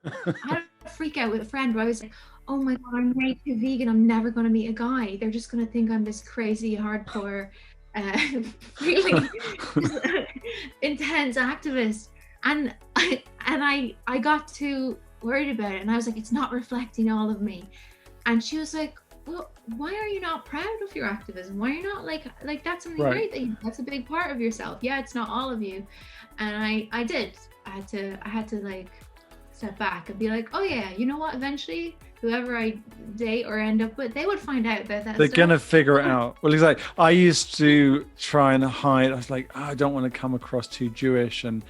I had a freak out with a friend where I was like, oh my God, I'm way too vegan. I'm never going to meet a guy. They're just going to think I'm this crazy, hardcore, uh, really just, intense activist. And I got too worried about it. And I was like, it's not reflecting all of me. And she was like, well, why are you not proud of your activism? Why are you not like that's something Right. great that that's a big part of yourself. Yeah, it's not all of you. And I did. I had to like step back and be like, oh yeah, you know what? Eventually, whoever I date or end up with, they would find out about that They're gonna stuff. figure it out. Well, it's like I used to try and hide. I was like, oh, I don't want to come across too Jewish, and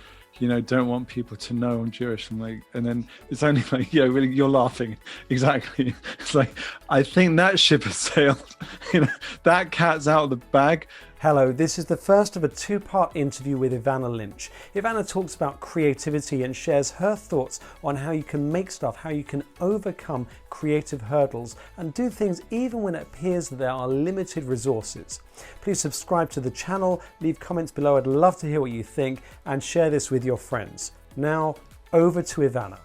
don't want people to know I'm Jewish. And then it's only like, yeah, really, you're laughing. Exactly. It's like I think that ship has sailed. That cat's out of the bag. Hello, this is the first of a two-part interview with Evanna Lynch. Evanna talks about creativity and shares her thoughts on how you can make stuff, how you can overcome creative hurdles and do things even when it appears that there are limited resources. Please subscribe to the channel, leave comments below. I'd love to hear what you think and share this with your friends. Now, over to Evanna.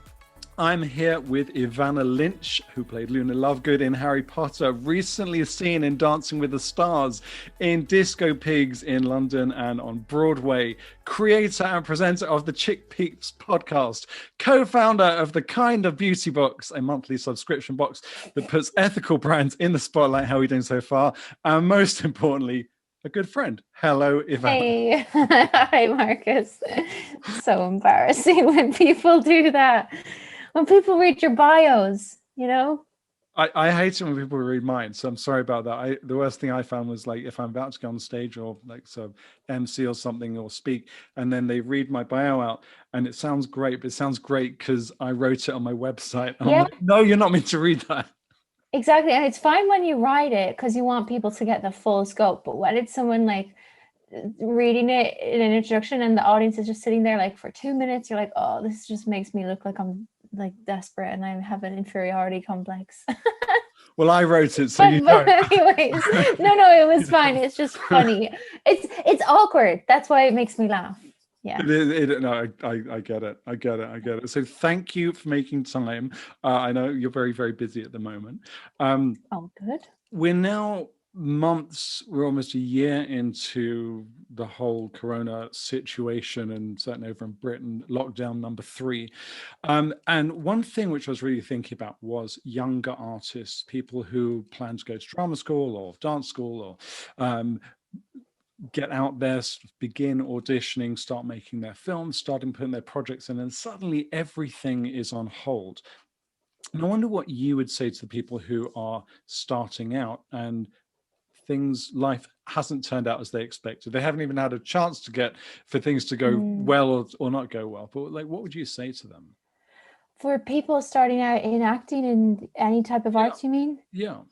I'm here with Evanna Lynch, who played Luna Lovegood in Harry Potter, recently seen in Dancing with the Stars, in Disco Pigs in London and on Broadway, creator and presenter of the Chickpeeps podcast, co-founder of the Kind of Beauty Box, a monthly subscription box that puts ethical brands in the spotlight. How are we doing so far? And most importantly, a good friend. Hello, Evanna. Hey, hi, Marcus. So embarrassing when people do that. When people read your bios, I hate it when people read mine, so I'm sorry about that. The worst thing I found was like if I'm about to go on stage or like MC or something or speak, and then they read my bio out, and it sounds great, but it sounds great because I wrote it on my website. And Yeah. I'm like, no, you're not meant to read that. Exactly. And it's fine when you write it because you want people to get the full scope. But when it's someone like reading it in an introduction and the audience is just sitting there like for 2 minutes, you're like, oh, this just makes me look like I'm like desperate and I have an inferiority complex. Well, I wrote it, so you don't. Anyways, no, it was fine. It's just funny. It's awkward. That's why it makes me laugh. Yeah. No, I get it. I get it. So thank you for making time. I know you're very, very busy at the moment. Oh, good. We're now we're almost a year into the whole corona situation, and certainly over in Britain, lockdown number 3. And one thing which I was really thinking about was younger artists, people who plan to go to drama school or dance school or get out there, begin auditioning, start making their films, starting putting their projects in, and suddenly everything is on hold. And I wonder what you would say to the people who are starting out and life hasn't turned out as they expected. They haven't even had a chance for things to go well or not go well. But like, what would you say to them? For people starting out in acting in any type of arts, you mean? Yeah.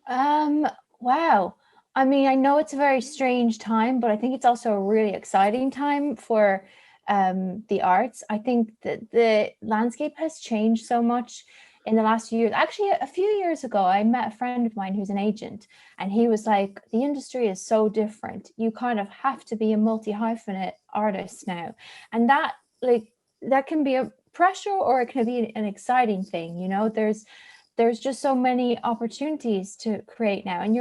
Wow. I mean, I know it's a very strange time, but I think it's also a really exciting time for the arts. I think that the landscape has changed so much in the last few years. Actually, a few years ago, I met a friend of mine who's an agent, and he was like, the industry is so different. You kind of have to be a multi-hyphenate artist now. And that can be a pressure or it can be an exciting thing. There's just so many opportunities to create now, and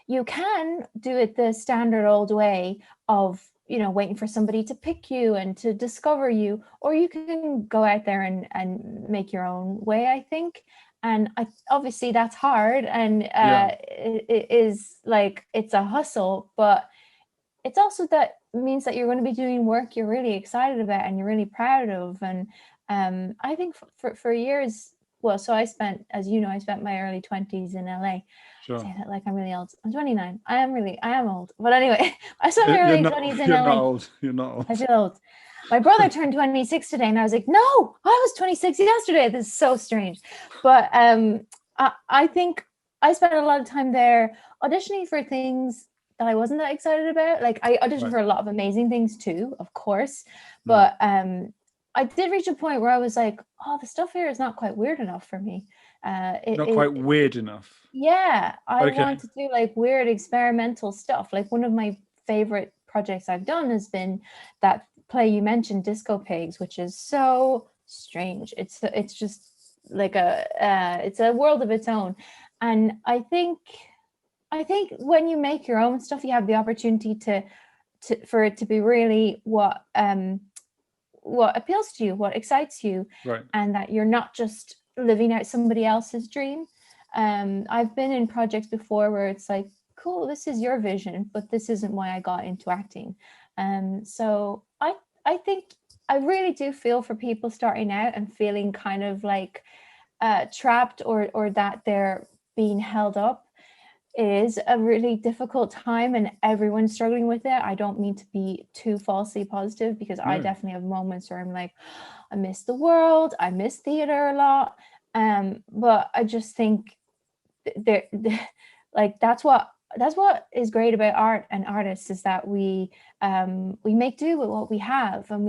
you can do it the standard old way of waiting for somebody to pick you and to discover you, or you can go out there and make your own way, I think. And obviously that's hard, and it is like, it's a hustle, but it's also that means that you're going to be doing work you're really excited about and you're really proud of. And I think for years, well, so I spent my early 20s in LA. Sure. I say that like I'm really old. I'm 29. I am old. But anyway, I spent my early 20s in LA. You're not old. I feel old. My brother turned 26 today, and I was like, no, I was 26 yesterday. This is so strange. But I think I spent a lot of time there auditioning for things that I wasn't that excited about. Like, I auditioned for a lot of amazing things too, of course. But I did reach a point where I was like, oh, the stuff here is not quite weird enough for me. Not quite weird enough. Yeah, I want to do like weird experimental stuff. Like, one of my favorite projects I've done has been that play you mentioned, Disco Pigs, which is so strange. It's just like it's a world of its own. And I think when you make your own stuff, you have the opportunity for it to be really what appeals to you, what excites you, Right. and that you're not just living out somebody else's dream. I've been in projects before where it's like, cool, this is your vision, but this isn't why I got into acting. So I think I really do feel for people starting out and feeling kind of like trapped or that they're being held up. It is a really difficult time and everyone's struggling with it. I don't mean to be too falsely positive, because I definitely have moments where I'm like, I miss the world, I miss theater a lot. But I just think like that's what is great about art and artists, is that we make do with what we have, and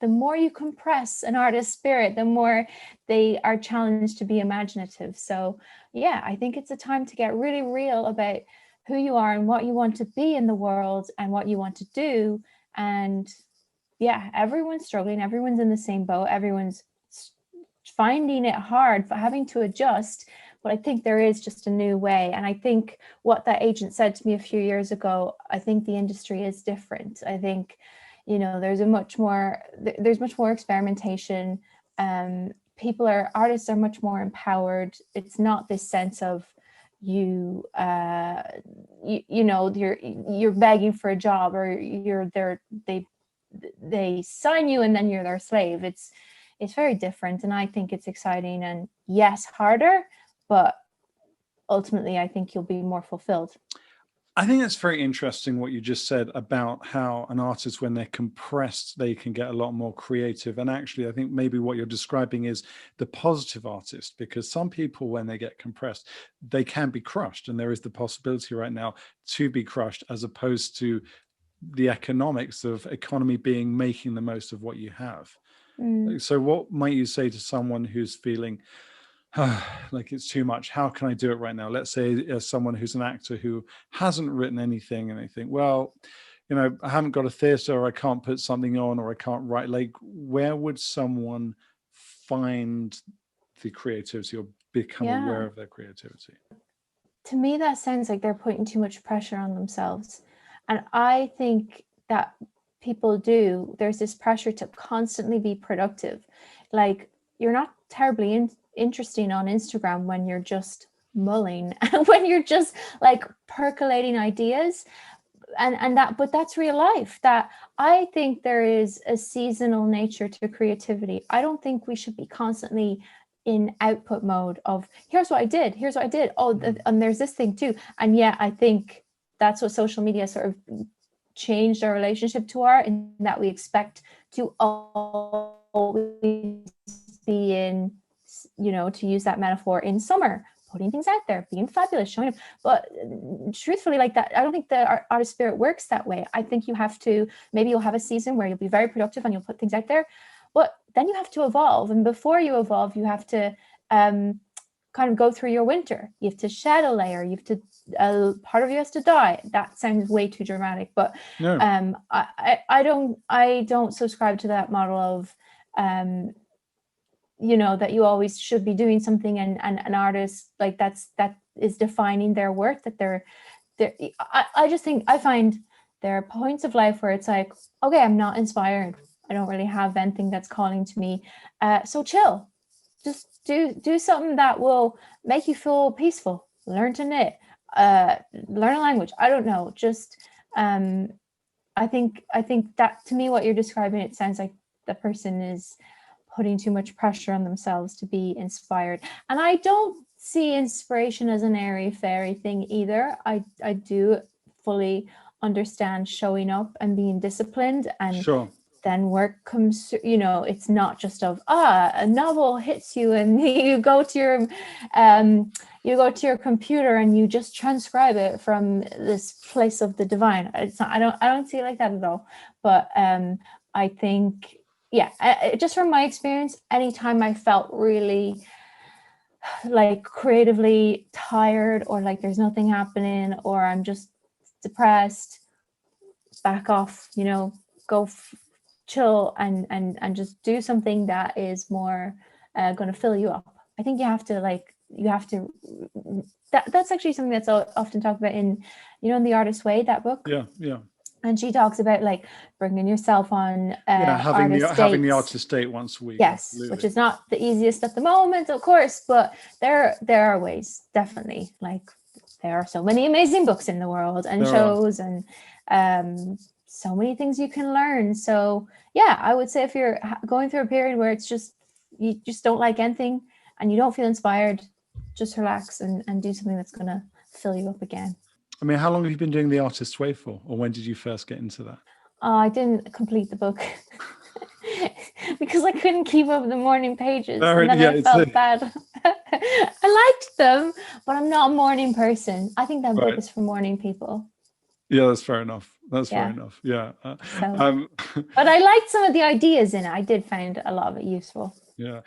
the more you compress an artist's spirit, the more they are challenged to be imaginative. So yeah, I think it's a time to get really real about who you are and what you want to be in the world and what you want to do. And yeah, everyone's struggling, everyone's in the same boat, everyone's finding it hard, having to adjust. But I think there is just a new way. And I think what that agent said to me a few years ago, I think the industry is different. I think, there's much more experimentation. Artists are much more empowered. It's not this sense of you're begging for a job, or they sign you and then you're their slave. It's very different. And I think it's exciting, and yes, harder, but ultimately I think you'll be more fulfilled. I think that's very interesting what you just said about how an artist, when they're compressed, they can get a lot more creative. And actually, I think maybe what you're describing is the positive artist, because some people, when they get compressed, they can be crushed. And there is the possibility right now to be crushed, as opposed to the economics of economy being making the most of what you have. So what might you say to someone who's feeling like it's too much? How can I do it right now? Let's say as someone who's an actor who hasn't written anything, and they think, well, I haven't got a theater, or I can't put something on, or I can't write. Like, where would someone find the creativity or become aware of their creativity? To me, that sounds like they're putting too much pressure on themselves. And I think that there's this pressure to constantly be productive. Like, you're not terribly interesting on Instagram when you're just mulling, when you're just like percolating ideas, but that's real life. That I think there is a seasonal nature to creativity. I don't think we should be constantly in output mode of here's what I did. And there's this thing too. And yeah, I think that's what social media sort of changed our relationship to art, in that we expect to always be in, to use that metaphor, in summer, putting things out there, being fabulous, showing up. But truthfully, like that, I don't think the artist spirit works that way. I think you have to, maybe you'll have a season where you'll be very productive and you'll put things out there, but then you have to evolve. And before you evolve, you have to kind of go through your winter. You have to shed a layer. You have to, part of you has to die. That sounds way too dramatic, but no. I don't subscribe to that model of, that you always should be doing something, and an artist, like that is defining their worth, that I just think, I find there are points of life where it's like, okay, I'm not inspired. I don't really have anything that's calling to me. So chill. Just do something that will make you feel peaceful. Learn to knit, learn a language. I don't know. Just I think that, to me, what you're describing, it sounds like the person is putting too much pressure on themselves to be inspired. And I don't see inspiration as an airy-fairy thing either. I do fully understand showing up and being disciplined, and sure. Then work comes, it's not just of a novel hits you and you go to your computer and you just transcribe it from this place of the divine. It's not, I don't see it like that at all. But I think, just from my experience, anytime I felt really like creatively tired, or like there's nothing happening, or I'm just depressed, back off, go chill and just do something that is more going to fill you up. I think that's actually something that's often talked about in, in The Artist's Way, that book. Yeah. And she talks about like bringing yourself on having the dates. artist date once a week. Yes, Absolutely. which is not the easiest at the moment, of course, but there are ways, definitely. Like, there are so many amazing books in the world and shows and so many things you can learn. So yeah, I would say if you're going through a period where it's just, you just don't like anything and you don't feel inspired, just relax and do something that's going to fill you up again. I mean, how long have you been doing The Artist's Way for? Or when did you first get into that? I didn't complete the book because I couldn't keep up the morning pages. And then I felt bad. I liked them, but I'm not a morning person. I think that book is for morning people. Yeah, that's fair enough. Fair enough. Yeah. But I liked some of the ideas in it. I did find a lot of it useful. Yeah.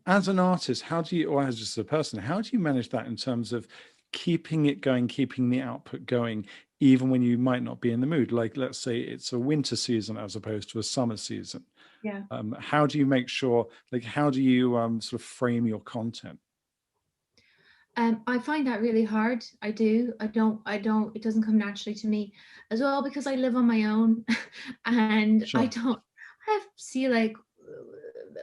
As an artist, how do you, or as just a person, how do you manage that in terms of keeping it going, keeping the output going, even when you might not be in the mood? Like, let's say it's a winter season as opposed to a summer season. Yeah. How do you make sure, like, how do you sort of frame your content? I find that really hard. I do. It doesn't come naturally to me as well, because I live on my own and I see like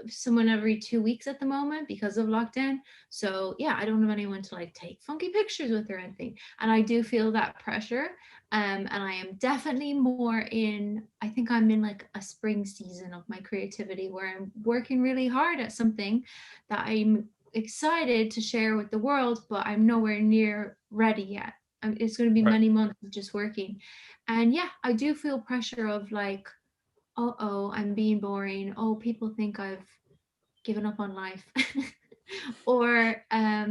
someone every 2 weeks at the moment because of lockdown. So yeah, I don't have anyone to like take funky pictures with or anything. And I do feel that pressure. And I am definitely more I think I'm in like a spring season of my creativity where I'm working really hard at something that I'm excited to share with the world, but I'm nowhere near ready yet. It's going to be many months of just working. And yeah, I do feel pressure of like, oh, I'm being boring. Oh, people think I've given up on life. or I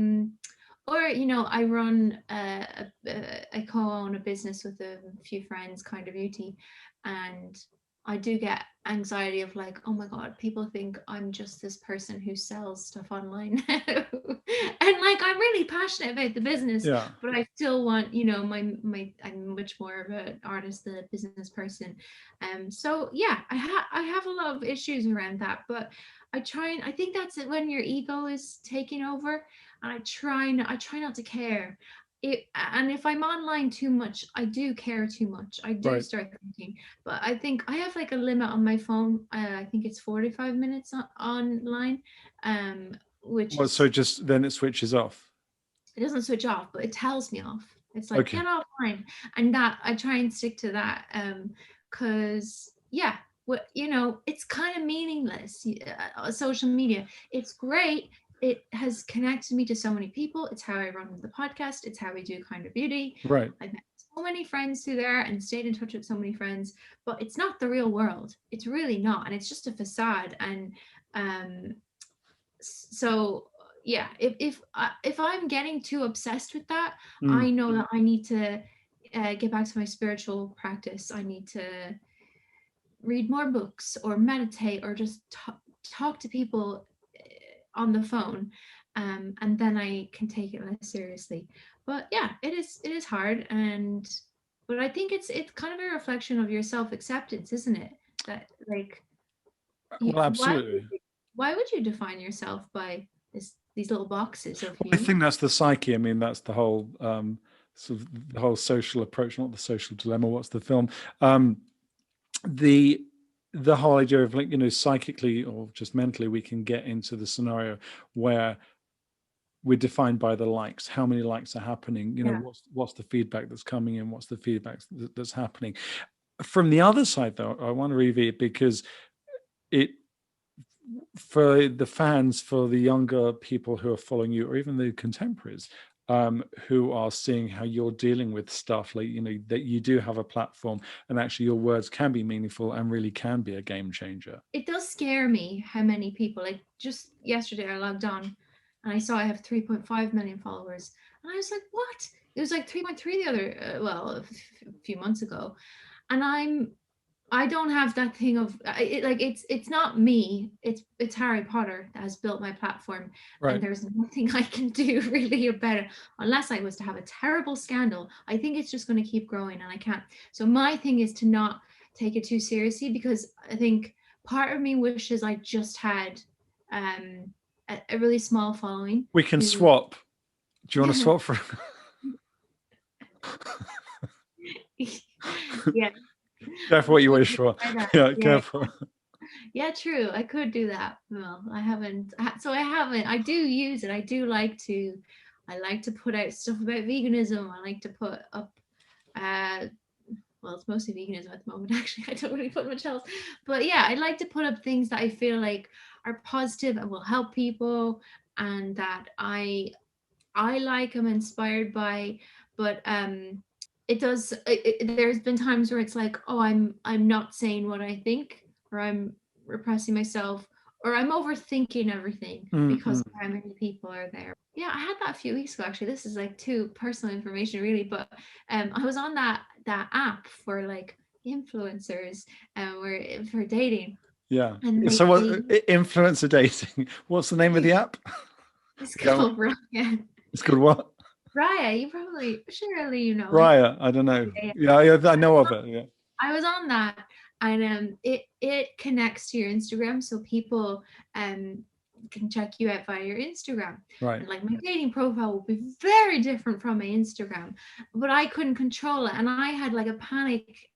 run I co-own a business with a few friends, Kind of Beauty, and I do get anxiety of like, oh my God, people think I'm just this person who sells stuff online. And like, I'm really passionate about the business, but I still want, I'm much more of an artist than a business person. So yeah, I have a lot of issues around that, but I think that's it, when your ego is taking over, and I try not to care. And if I'm online too much, I do care too much. I do start thinking, but I think I have like a limit on my phone. I think it's 45 minutes online, so just then it switches off. It doesn't switch off, but it tells me off. It's like, get offline, and that I try and stick to that, because it's kind of meaningless. Social media, it's great. It has connected me to so many people. It's how I run the podcast. It's how we do Kind of Beauty. Right. I've met so many friends through there and stayed in touch with so many friends, but it's not the real world. It's really not. And it's just a facade. And so yeah, if I'm getting too obsessed with that, I know that I need to get back to my spiritual practice. I need to read more books or meditate or just talk to people on the phone, and then I can take it less seriously. But yeah, it is hard, but I think it's kind of a reflection of your self-acceptance, isn't it? That like, well, absolutely. Why would you define yourself by these little boxes of you? I think that's the psyche. I mean, that's the whole sort of the whole social approach, not the social dilemma. What's the film? The whole idea of like, psychically or just mentally, we can get into the scenario where we're defined by the likes. How many likes are happening? What's the feedback that's coming in? What's the feedback that's happening? From the other side, though, I want to review it because for the fans, for the younger people who are following you, or even the contemporaries, who are seeing how you're dealing with stuff, like, that you do have a platform and actually your words can be meaningful and really can be a game changer. It does scare me how many people, like just yesterday I logged on and I saw I have 3.5 million followers. And I was like, what? It was like 3.3 the other, a few months ago. And I don't have that thing of it's not me. It's Harry Potter that has built my platform, and there's nothing I can do really about it unless I was to have a terrible scandal. I think it's just going to keep growing, and I can't. So my thing is to not take it too seriously, because I think part of me wishes I just had a really small following. We can swap. Do you want to swap for? Yeah. Go for what you wish for. Yeah, go for it. Yeah, true. I could do that. Well, I haven't. So I haven't. I do use it. I like to put out stuff about veganism. I like to put up. Well, it's mostly veganism at the moment. Actually, I don't really put much else. But yeah, I like to put up things that I feel like are positive and will help people, and that I like. I'm inspired by. But it does. There's been times where it's like, oh, I'm not saying what I think, or I'm repressing myself, or I'm overthinking everything because of how many people are there. Yeah, I had that a few weeks ago. Actually, this is like too personal information, really. But I was on that app for like influencers, where for dating. Yeah. And So what? Influencer dating. What's the name of the app? It's called Raya. It's called what? Raya. You probably, surely you know it. Raya. I don't know. Yeah, I know of it. Yeah. I was on that, and it connects to your Instagram, so people can check you out via your Instagram. Right. And like my dating profile will be very different from my Instagram, but I couldn't control it, and I had like a panic,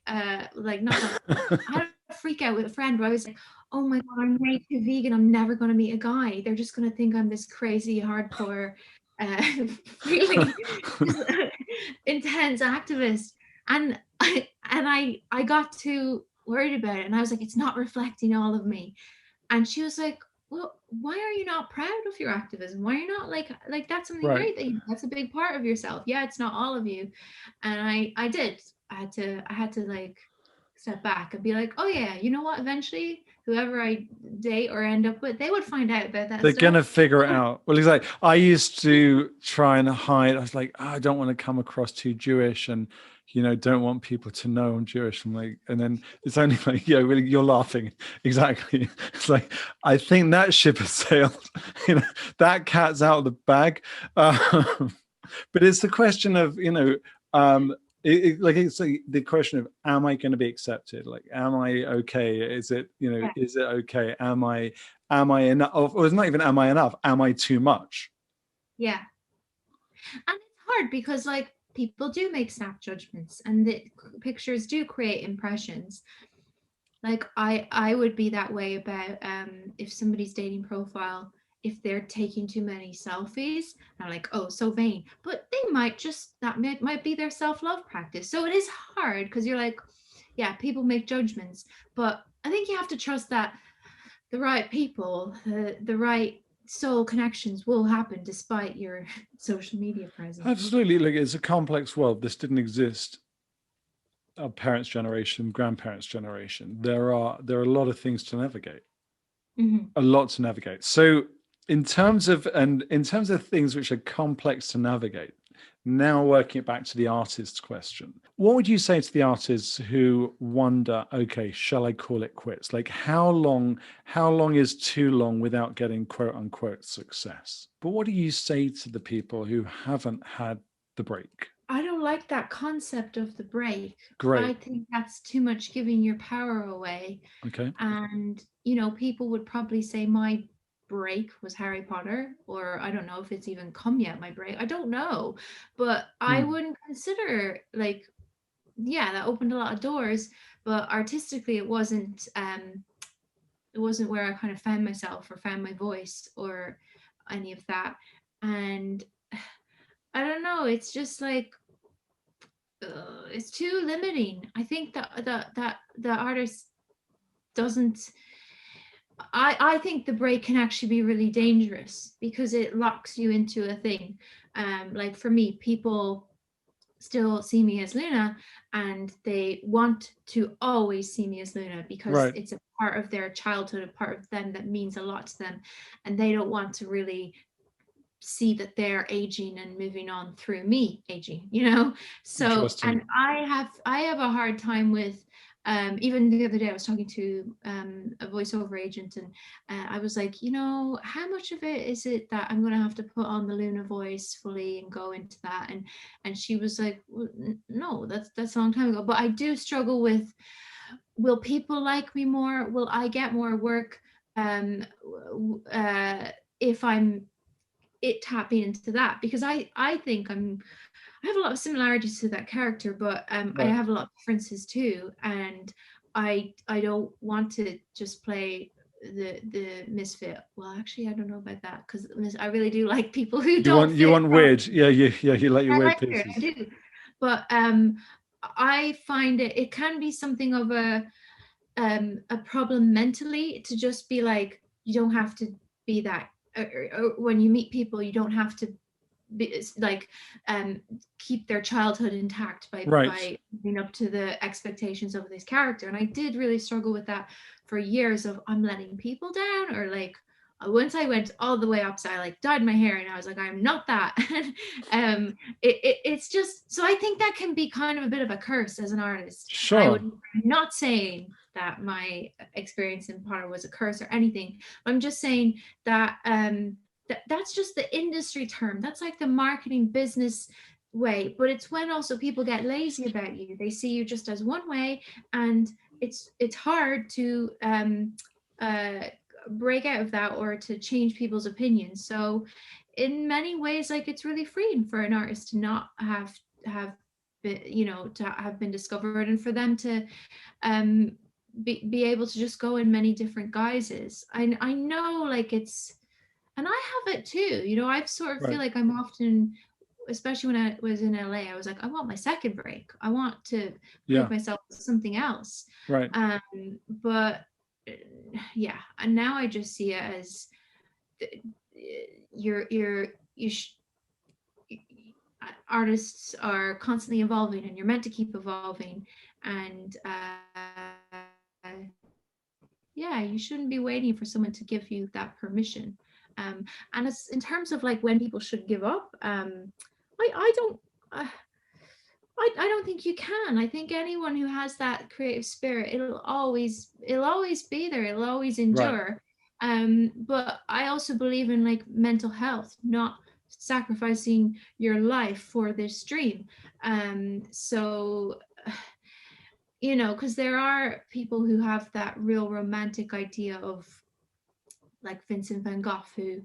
like not. I had a freak out with a friend where I was like, "Oh my god, I'm way too vegan. I'm never going to meet a guy. They're just going to think I'm this crazy hardcore, really intense activist." And I got too worried about it, and I was like, it's not reflecting all of me. And she was like, well, why are you not proud of your activism? Why are you not like that's something great that that's a big part of yourself? Yeah, it's not all of you. And I did. I had to like step back and be like, oh yeah, you know what? Eventually, whoever I date or end up with, they would find out about that. They're gonna figure it out. Well, it's like I used to try and hide. I was like, oh, I don't want to come across too Jewish, and don't want people to know I'm Jewish. I'm like, and then it's only like, really, you're laughing. Exactly. It's like, I think that ship has sailed. That cat's out of the bag. But it's the question of, it's like the question of, am I going to be accepted? Like, am I okay? Is it, is it okay? Am I enough? Or it's not even, am I enough? Am I too much? Yeah. And it's hard because like people do make snap judgments, and the pictures do create impressions. Like I would be that way about if somebody's dating profile, if they're taking too many selfies, I'm like, oh, so vain. But they might just, that might be their self-love practice. So it is hard because you're like, yeah, people make judgments, but I think you have to trust that the right people, the right soul connections will happen despite your social media presence. Absolutely. Like, it's a complex world. This didn't exist our parents' generation, grandparents' generation. There are a lot of things to navigate. A lot to navigate. So in terms of things which are complex to navigate, now working it back to the artist's question, what would you say to the artists who wonder, okay, shall I call it quits? Like, how long is too long without getting quote unquote success? But what do you say to the people who haven't had the break? I don't like that concept of the break. Great. I think that's too much giving your power away. Okay. And, people would probably say my break was Harry Potter, or I don't know if it's even come yet, my break. I don't know. But I wouldn't consider that opened a lot of doors, but artistically it wasn't where I kind of found myself or found my voice or any of that. And I don't know, it's just like it's too limiting. I think that the artist doesn't. I think the break can actually be really dangerous because it locks you into a thing. Like for me, people still see me as Luna, and they want to always see me as Luna because it's a part of their childhood, a part of them that means a lot to them, and they don't want to really see that they're aging and moving on through me aging, so. And I have a hard time with even the other day I was talking to a voiceover agent, and I was like, how much of it is it that I'm going to have to put on the Luna voice fully and go into that, and she was like, well, no, that's a long time ago. But I do struggle with will people like me more? Will I get more work if I'm tapping into that? Because I think I have a lot of similarities to that character, but I Right. have a lot of differences too, and I don't want to just play the misfit. Well, actually, I don't know about that, because I really do like people who don't You fit. want weird. Yeah, you like your I weird like it, I pieces. do, but I find it can be something of a problem mentally, to just be like, you don't have to be that. Or when you meet people, you don't have to be like keep their childhood intact Right. by living up to the expectations of this character. And I did really struggle with that for years, of I'm letting people down, or like once I went all the way up, so I like dyed my hair and I was like, I'm not that. It's just, so I think that can be kind of a bit of a curse as an artist. I Sure. would not saying that my experience in Potter was a curse or anything. I'm just saying that that's just the industry term. That's like the marketing business way. But it's when also people get lazy about you. They see you just as one way, and it's hard to uh, break out of that, or to change people's opinions. So in many ways, like, it's really freeing for an artist to not have been, to have been discovered, and for them to um be able to just go in many different guises. I know, like, it's, and I have it too. I sort of feel Right. like I'm often, especially when I was in LA, I was like, I want my second break. I want to prove Yeah. myself as something else. Right. But yeah, and now I just see it as you artists are constantly evolving, and you're meant to keep evolving. And yeah, you shouldn't be waiting for someone to give you that permission. And as in terms of like when people should give up, I don't. I don't think you can. I think anyone who has that creative spirit, it'll always be there. It'll always Right. endure. But I also believe in like mental health, not sacrificing your life for this dream. So because there are people who have that real romantic idea of, like, Vincent van Gogh, who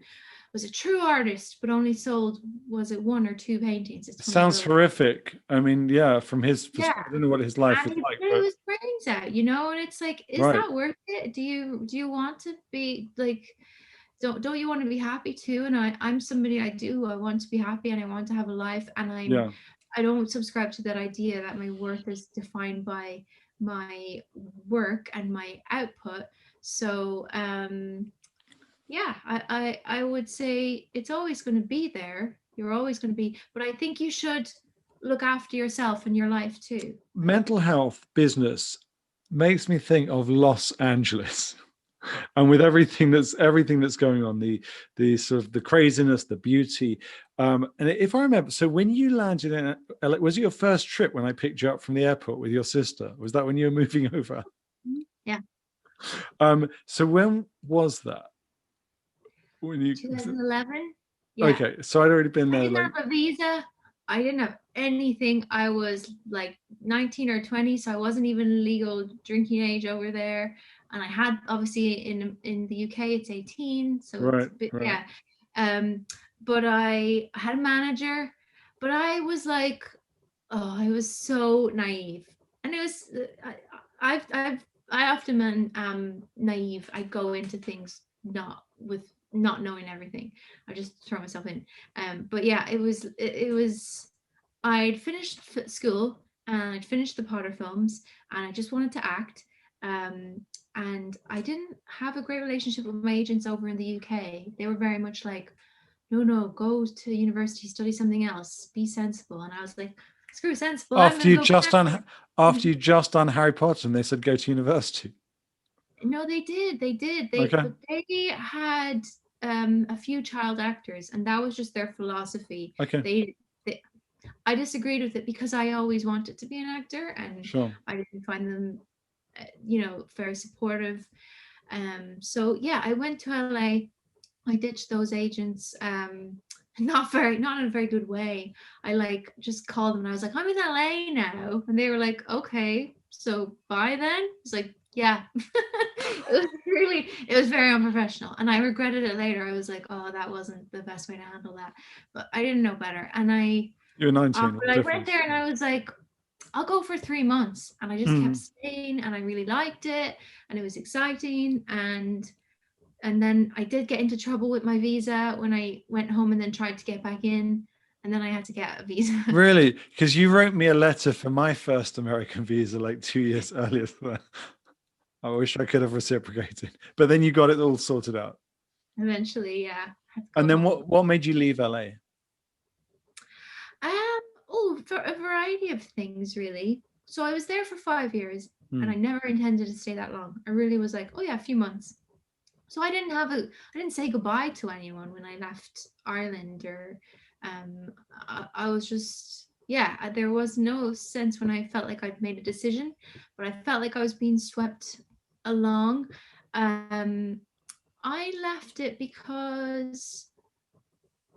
was a true artist but only sold, was it one or two paintings? It's one of Sounds those. horrific. I mean, yeah, from his Yeah, perspective, I don't know what his life and was he like, blew but his brains out, and it's like, is right. that worth it? Do you want to be like, don't you want to be happy too? And I'm somebody, I want to be happy, and I want to have a life, and Yeah. I don't subscribe to that idea that my worth is defined by my work and my output. So yeah, I would say it's always going to be there. You're always going to be, but I think you should look after yourself and your life too. Like, Mental health business makes me think of Los Angeles. And with everything that's going on, the sort of the craziness, the beauty, and if I remember, so when you landed in LA, was it your first trip when I picked you up from the airport with your sister? Was that when you were moving over? yeah, So when was that? When you 2011. Yeah, okay, so I'd already been I there. didn't Like, have a visa. I didn't have anything. I was like 19 or 20, so I wasn't even legal drinking age over there. And I had, obviously, in the UK it's 18, so it's right, a bit, right. yeah. But I had a manager, but I was like, oh, I was so naive, and it was I often am naive. I go into things not knowing everything. I just throw myself in. But yeah, it was. I'd finished school, and I'd finished the Potter films, and I just wanted to act. And I didn't have a great relationship with my agents over in the UK. They were very much like, no, no, go to university, study something else, be sensible. And I was like, screw sensible, I'm After gonna you go be just an done actor. after you just done Harry Potter, and they said go to university. No, they did. Okay, But they had a few child actors, and that was just their philosophy. okay, They I disagreed with it, because I always wanted to be an actor, and sure. I didn't find them very supportive. So yeah, I went to LA. I ditched those agents, not in a very good way. I like just called them, and I was like, I'm in LA now, and they were like, okay. so bye then. It's like, yeah. It was very unprofessional. And I regretted it later. I was like, oh, that wasn't the best way to handle that. But I didn't know better. And You were 19. but I went there and I was like, I'll go for 3 months. And I just kept staying and I really liked it. And it was exciting. And then I did get into trouble with my visa when I went home and then tried to get back in. And then I had to get a visa. Really? Because you wrote me a letter for my first American visa like 2 years earlier than that. I wish I could have reciprocated. But then you got it all sorted out. Eventually, yeah. And then what made you leave LA? For a variety of things, really. So I was there for 5 years and I never intended to stay that long. I really was like, oh yeah, a few months. So I didn't say goodbye to anyone when I left Ireland, or I was just, yeah, there was no sense when I felt like I'd made a decision, but I felt like I was being swept along. I left it because,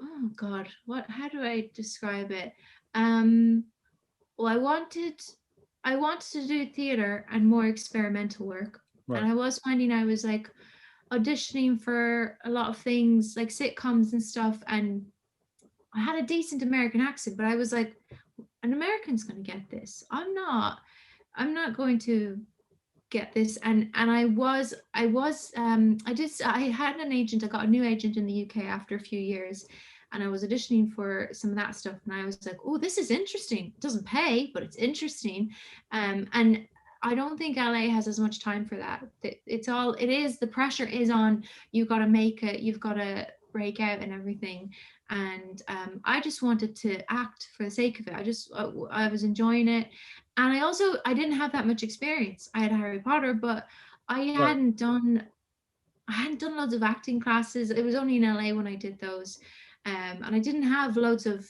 oh God, how do I describe it? Well, I wanted to do theater and more experimental work. Right. And I was finding I was like auditioning for a lot of things like sitcoms and stuff, and I had a decent American accent, but I was like, an American's going to get this. I'm not going to get this. And I had an agent. I got a new agent in the UK after a few years, and I was auditioning for some of that stuff, and I was like, oh, this is interesting. It doesn't pay, but it's interesting. And I don't think LA has as much time for that. The pressure is on, you've got to make it, you've got to break out and everything. And I just wanted to act for the sake of it. I was enjoying it. And I didn't have that much experience. I had Harry Potter, but I hadn't done loads of acting classes. It was only in LA when I did those. And I didn't have loads of,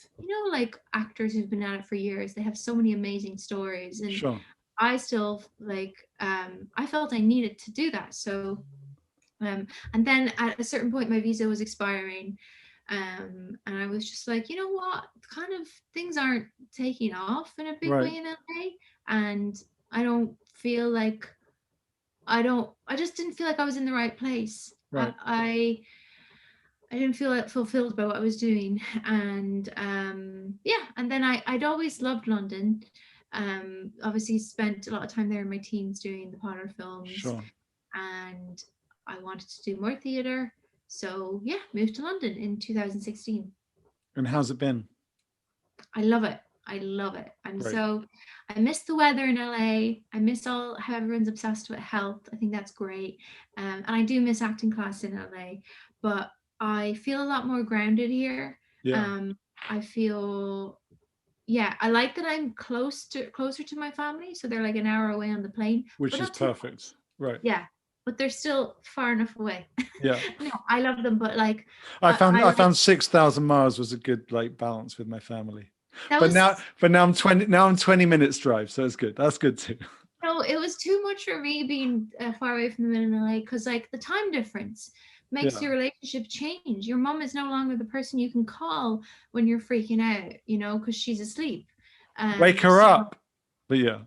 like actors who've been at it for years. They have so many amazing stories. And sure. I still I felt I needed to do that. So, and then at a certain point, my visa was expiring. And I was just like, you know what, kind of things aren't taking off in a big way in LA. And I just didn't feel like I was in the right place. Right. I didn't feel fulfilled by what I was doing. And and then I'd always loved London. Obviously spent a lot of time there in my teens doing the Potter films. Sure. And I wanted to do more theatre. So yeah, moved to London in 2016. And how's it been? I love it. So I miss the weather in LA. I miss how everyone's obsessed with health. I think that's great. And I do miss acting class in LA, but I feel a lot more grounded here. Yeah. I feel, I like that I'm closer to my family. So they're like an hour away on the plane. Which is perfect. Right. Yeah. But they're still far enough away. Yeah. No, I love them, but like I found 6,000 miles was a good balance with my family. But now I'm 20 minutes drive, so it's good. That's good too. No, it was too much for me being far away from them in LA, because like the time difference makes your relationship change. Your mom is no longer the person you can call when you're freaking out, because she's asleep. Wake her up. But yeah,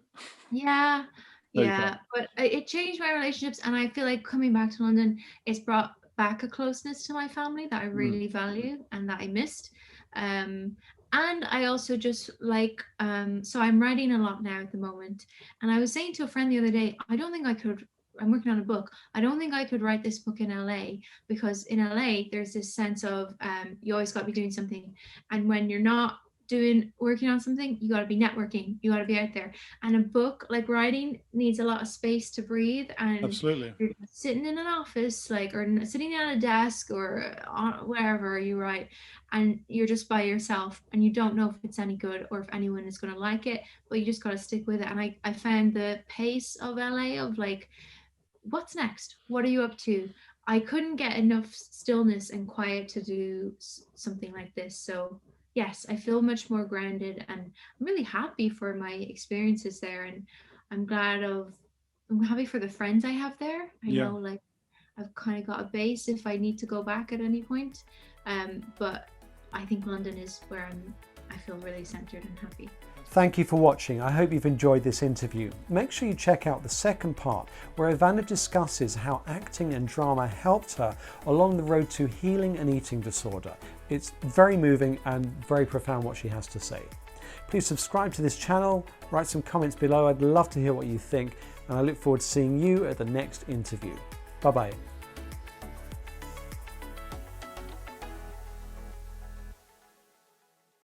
but it changed my relationships, and I feel like coming back to London, it's brought back a closeness to my family that I really value and that I missed. And I also just like, so I'm writing a lot now at the moment. And I was saying to a friend the other day, I'm working on a book. I don't think I could write this book in LA, because in LA, there's this sense of you always got to be doing something. And when you're not working on something, you got to be networking, you got to be out there. And a book, like writing, needs a lot of space to breathe. And absolutely, you're sitting in an office, or sitting at a desk, or wherever you write, and you're just by yourself, and you don't know if it's any good or if anyone is going to like it, but you just got to stick with it. And I found the pace of LA of like, what's next, what are you up to? I couldn't get enough stillness and quiet to do something like this. So yes, I feel much more grounded, and I'm really happy for my experiences there. And I'm happy for the friends I have there. I know, like, I've kind of got a base if I need to go back at any point. But I think London is where I'm I feel really centered and happy. Thank you for watching. I hope you've enjoyed this interview. Make sure you check out the second part where Evanna discusses how acting and drama helped her along the road to healing an eating disorder. It's very moving and very profound what she has to say. Please subscribe to this channel, write some comments below. I'd love to hear what you think, and I look forward to seeing you at the next interview. Bye-bye.